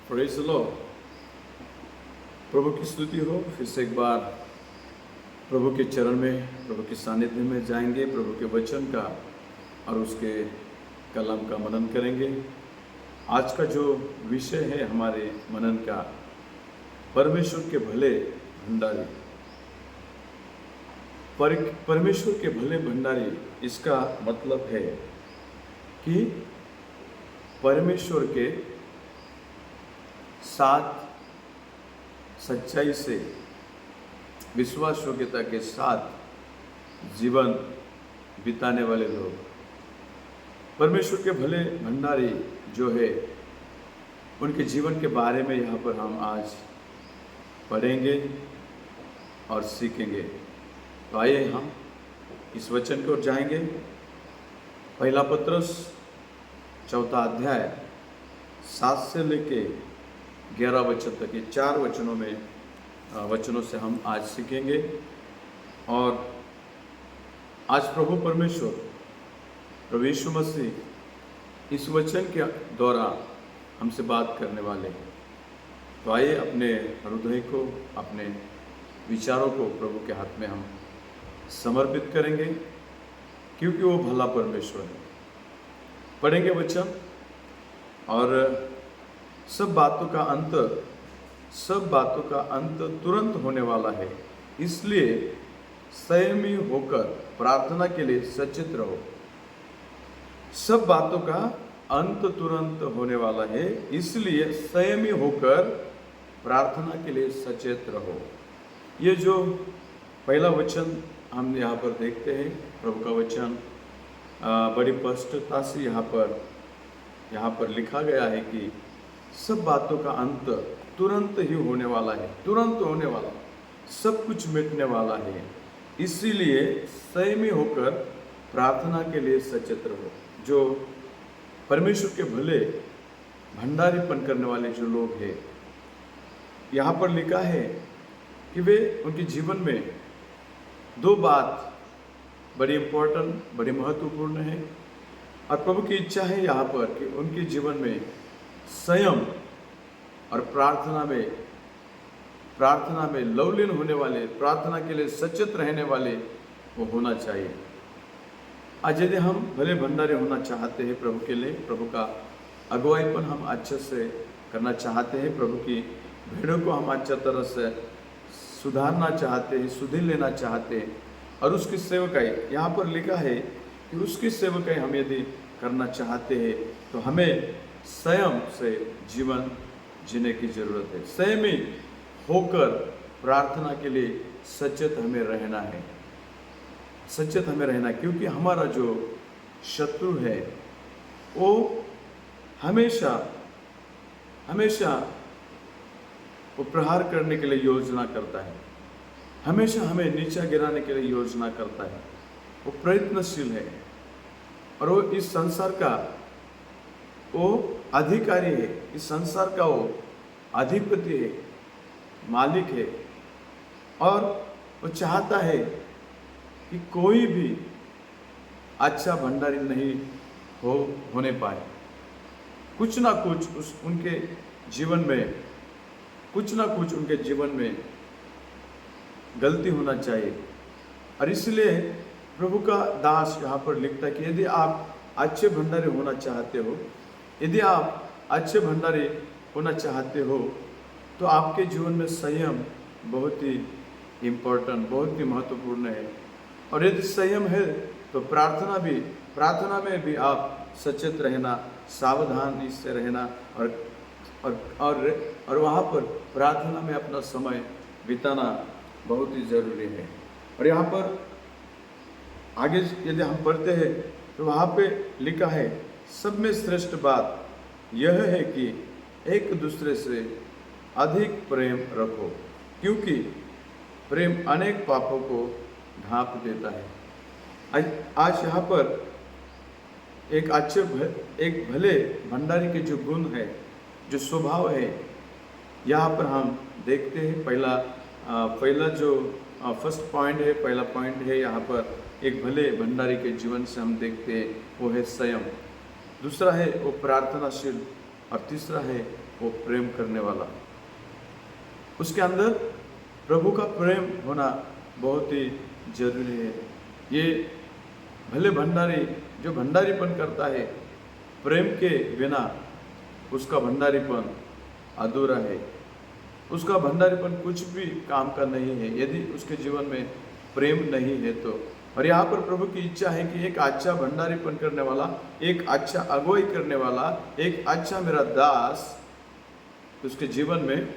Praise the Lord. प्रभु की स्तुति हो। फिर से एक बार प्रभु के चरण में, प्रभु के सानिध्य में जाएंगे, प्रभु के वचन का और उसके कलाम का मनन करेंगे। आज का जो विषय है हमारे मनन का, परमेश्वर के भले भंडारी। परमेश्वर के भले भंडारी, इसका मतलब है कि परमेश्वर के साथ सच्चाई से, विश्वास योग्यता के साथ जीवन बिताने वाले लोग, परमेश्वर के भले भंडारी जो है, उनके जीवन के बारे में यहाँ पर हम आज पढ़ेंगे और सीखेंगे। तो आइए हम इस वचन की ओर जाएंगे। पहला पत्रस 4 अध्याय 7 से लेके 11 वचन तक, ये 4 वचनों से हम आज सीखेंगे। और आज प्रभु परमेश्वर, प्रभु यीशु मसीह इस वचन के द्वारा हमसे बात करने वाले हैं। तो आइए अपने हृदय को, अपने विचारों को प्रभु के हाथ में हम समर्पित करेंगे, क्योंकि वो भला परमेश्वर है। पढ़ेंगे वचन, और सब बातों का अंत तुरंत होने वाला है, इसलिए संयमी होकर प्रार्थना के लिए सचेत रहो। सब बातों का अंत तुरंत होने वाला है, इसलिए संयमी होकर प्रार्थना के लिए सचेत रहो। ये जो पहला वचन हम यहाँ पर देखते हैं, प्रभु का वचन बड़ी स्पष्टता से यहाँ पर लिखा गया है कि सब बातों का अंत तुरंत ही होने वाला है, तुरंत होने वाला, सब कुछ मिटने वाला है, इसीलिए संयमी होकर प्रार्थना के लिए सचेत रहो। जो परमेश्वर के भले भंडारीपन करने वाले जो लोग हैं, यहाँ पर लिखा है कि वे, उनके जीवन में 2 बात बड़ी इम्पोर्टेंट, बड़ी महत्वपूर्ण है। और प्रभु की इच्छा है यहाँ पर कि उनके जीवन में संयम और प्रार्थना में लवलीन होने वाले, प्रार्थना के लिए सचेत रहने वाले वो होना चाहिए। आज यदि हम भले भंडारे होना चाहते हैं प्रभु के लिए, प्रभु का अगुवाईपन हम अच्छे से करना चाहते हैं, प्रभु की भेड़ों को हम अच्छी तरह से सुधारना चाहते हैं, सुधीर लेना चाहते हैं, और उसकी सेवकाई, यहाँ पर लिखा है कि उसकी सेवकाई हम यदि करना चाहते हैं तो हमें संयम से जीवन जीने की जरूरत है। संयमी होकर प्रार्थना के लिए सचेत हमें रहना है, सचेत हमें रहना, क्योंकि हमारा जो शत्रु है वो हमेशा वो प्रहार करने के लिए योजना करता है, हमेशा हमें नीचा गिराने के लिए योजना करता है। वो प्रयत्नशील है, और वो इस संसार का वो अधिकारी है, इस संसार का वो अधिपति है, मालिक है, और वो चाहता है कि कोई भी अच्छा भंडारी नहीं होने पाए। कुछ ना कुछ उनके जीवन में गलती होना चाहिए। और इसलिए प्रभु का दास यहाँ पर लिखता है कि यदि आप अच्छे भंडारी होना चाहते हो, यदि आप अच्छे भंडारी होना चाहते हो, तो आपके जीवन में संयम बहुत ही इम्पोर्टेंट, बहुत ही महत्वपूर्ण है। और यदि संयम है तो प्रार्थना में भी आप सचेत रहना, सावधानी से रहना, और वहाँ पर प्रार्थना में अपना समय बिताना बहुत ही ज़रूरी है। और यहाँ पर आगे यदि हम पढ़ते हैं तो वहाँ पे लिखा है, सब में श्रेष्ठ बात यह है कि एक दूसरे से अधिक प्रेम रखो, क्योंकि प्रेम अनेक पापों को ढांप देता है। आज यहाँ पर एक भले भंडारी के जो गुण है, जो स्वभाव है, यहाँ पर हम देखते हैं। पहला जो फर्स्ट पॉइंट है, पहला पॉइंट है यहाँ पर एक भले भंडारी के जीवन से हम देखते हैं, वो है संयम। दूसरा है वो प्रार्थनाशील, और तीसरा है वो प्रेम करने वाला। उसके अंदर प्रभु का प्रेम होना बहुत ही जरूरी है। ये भले भंडारी जो भंडारीपन करता है, प्रेम के बिना उसका भंडारीपन अधूरा है, उसका भंडारीपन कुछ भी काम का नहीं है यदि उसके जीवन में प्रेम नहीं है तो। और यहाँ पर प्रभु की इच्छा है कि एक अच्छा भंडारीपन करने वाला, एक अच्छा अगुवाई करने वाला, एक अच्छा मेरा दास, उसके जीवन में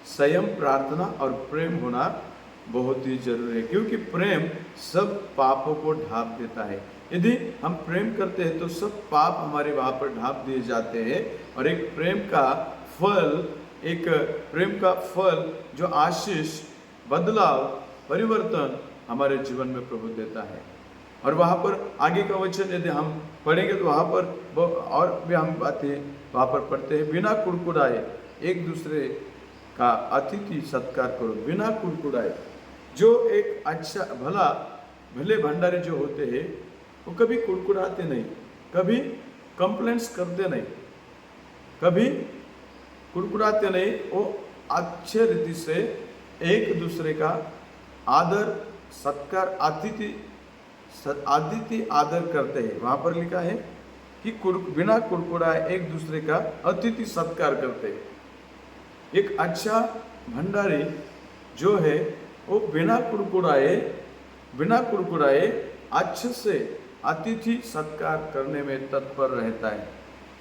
संयम, प्रार्थना और प्रेम होना बहुत ही जरूरी है, क्योंकि प्रेम सब पापों को ढांप देता है। यदि हम प्रेम करते हैं तो सब पाप हमारे वहाँ पर ढांप दिए जाते हैं। और एक प्रेम का फल जो आशीष, बदलाव, परिवर्तन हमारे जीवन में प्रभु देता है। और वहाँ पर आगे का वचन यदि हम पढ़ेंगे तो वहाँ पर और भी हम बातें वहाँ पर पढ़ते हैं, बिना कुड़कुड़ाए एक दूसरे का अतिथि सत्कार करो, बिना कुड़कुड़ाए। जो एक अच्छा भले भंडारी जो होते हैं वो कभी कुड़कुड़ाते नहीं, कभी कंप्लेंट्स करते नहीं, कभी कुड़कुड़ाते नहीं। वो अच्छे रीति से एक दूसरे का आदर सत्कार, आदिति आदर करते हैं। वहाँ पर लिखा है कि बिना कुड़कुड़ाए एक दूसरे का अतिथि सत्कार करते हैं। एक अच्छा भंडारी जो है वो बिना कुड़कुड़ाए अच्छे से अतिथि सत्कार करने में तत्पर रहता है,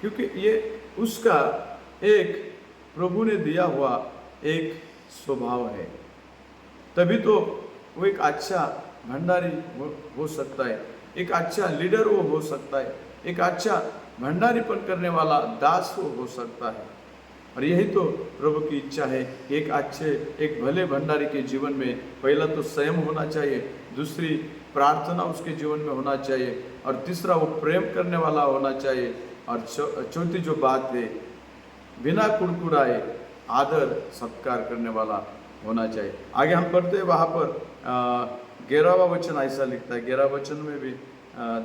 क्योंकि ये उसका एक प्रभु ने दिया हुआ एक स्वभाव है। तभी तो वो एक अच्छा भंडारी हो सकता है, एक अच्छा लीडर वो हो सकता है, एक अच्छा भंडारीपन करने वाला दास वो हो सकता है। और यही तो प्रभु की इच्छा है। एक भले भंडारी के जीवन में पहला तो संयम होना चाहिए, दूसरी प्रार्थना उसके जीवन में होना चाहिए, और तीसरा वो प्रेम करने वाला होना चाहिए, और चौथी जो बात है बिना कुड़कुड़ाए आदर सत्कार करने वाला होना चाहिए। आगे हम पढ़ते हैं, वहाँ पर 11वां वचन ऐसा लिखता है। 11 वचन में भी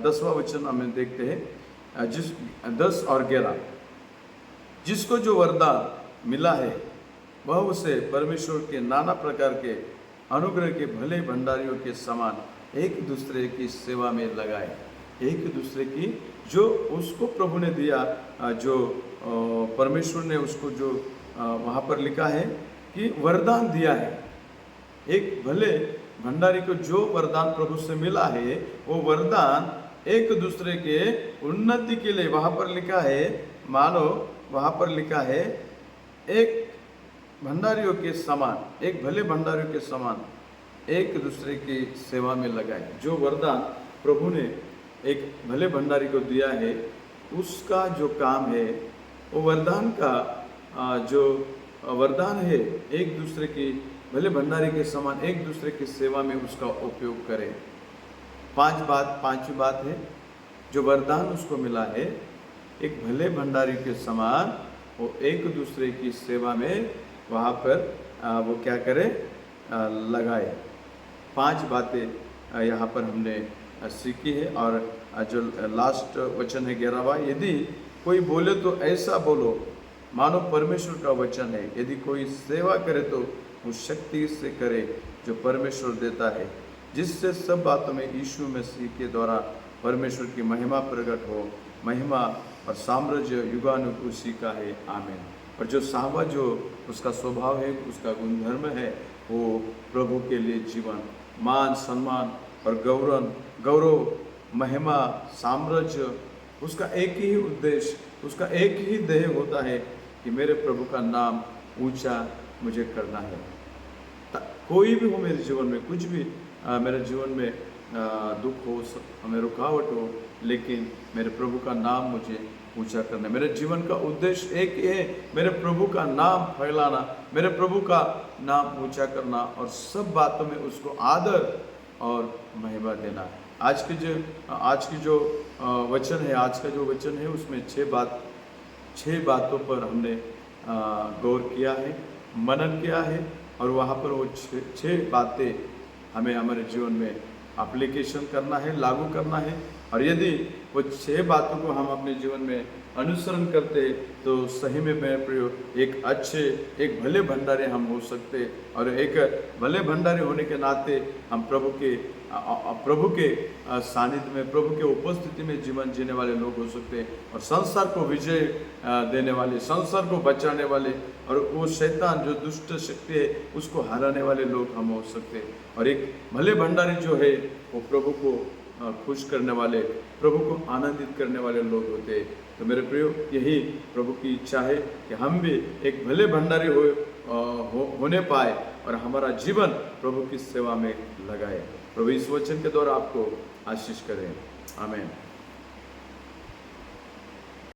10वां वचन हमें देखते हैं, 10 और 11, जिसको जो वरदान मिला है वह उसे परमेश्वर के नाना प्रकार के अनुग्रह के भले भंडारियों के समान एक दूसरे की सेवा में लगाए। एक दूसरे की जो उसको प्रभु ने दिया, जो परमेश्वर ने उसको जो वहाँ पर लिखा है कि वरदान दिया है, एक भले भंडारी को जो वरदान प्रभु से मिला है वो वरदान एक दूसरे के उन्नति के लिए, वहाँ पर लिखा है, मानो वहाँ पर लिखा है एक भंडारियों के समान, एक भले भंडारियों के समान एक दूसरे की सेवा में लगाए। जो वरदान प्रभु ने एक भले भंडारी को दिया है उसका जो काम है वो वरदान का जो वरदान है एक दूसरे की भले भंडारी के समान एक दूसरे की सेवा में उसका उपयोग करें। पांचवी बात है, जो वरदान उसको मिला है एक भले भंडारी के समान वो एक दूसरे की सेवा में वहाँ पर वो क्या करे, लगाए। 5 बातें यहाँ पर हमने सीखी है। और जो लास्ट वचन है 11वां, यदि कोई बोले तो ऐसा बोलो मानो परमेश्वर का वचन है, यदि कोई सेवा करे तो उस शक्ति से करे जो परमेश्वर देता है, जिससे सब बातों में यीशु मसीह के द्वारा परमेश्वर की महिमा प्रकट हो। महिमा और साम्राज्य युगानुग उसी का है, आमीन। और जो सावा जो उसका स्वभाव है, उसका गुणधर्म है, वो प्रभु के लिए जीवन, मान, सम्मान और गौरव, महिमा, साम्राज्य, उसका एक ही उद्देश्य, उसका एक ही ध्येय होता है कि मेरे प्रभु का नाम ऊंचा मुझे करना है। कोई भी हो मेरे जीवन में, कुछ भी मेरे जीवन में दुख हो, हमें रुकावट हो, लेकिन मेरे प्रभु का नाम मुझे ऊंचा करना। मेरे जीवन का उद्देश्य एक ही है, मेरे प्रभु का नाम फैलाना, मेरे प्रभु का नाम ऊंचा करना और सब बातों में उसको आदर और महिमा देना। आज की जो वचन है, आज का जो वचन है उसमें 6 बातों पर हमने गौर किया है, मनन किया है, और वहाँ पर वो 6 बातें हमें हमारे जीवन में एप्लीकेशन करना है, लागू करना है। और यदि वो 6 बातों को हम अपने जीवन में अनुसरण करते तो सही में मेरे प्रियो एक भले भंडारी हम हो सकते, और एक भले भंडारी होने के नाते हम प्रभु के सानिध्य में, प्रभु के उपस्थिति में जीवन जीने वाले लोग हो सकते हैं, और संसार को विजय देने वाले, संसार को बचाने वाले, और वो शैतान जो दुष्ट शक्ति है उसको हराने वाले लोग हम हो सकते हैं। और एक भले भंडारी जो है वो प्रभु को खुश करने वाले, प्रभु को आनंदित करने वाले लोग होते हैं। तो मेरे प्रियो, यही प्रभु की इच्छा है कि हम भी एक भले भंडारी होने पाए और हमारा जीवन प्रभु की सेवा में लगाए। प्रभु इस वचन के द्वारा आपको आशीष करें। आमीन।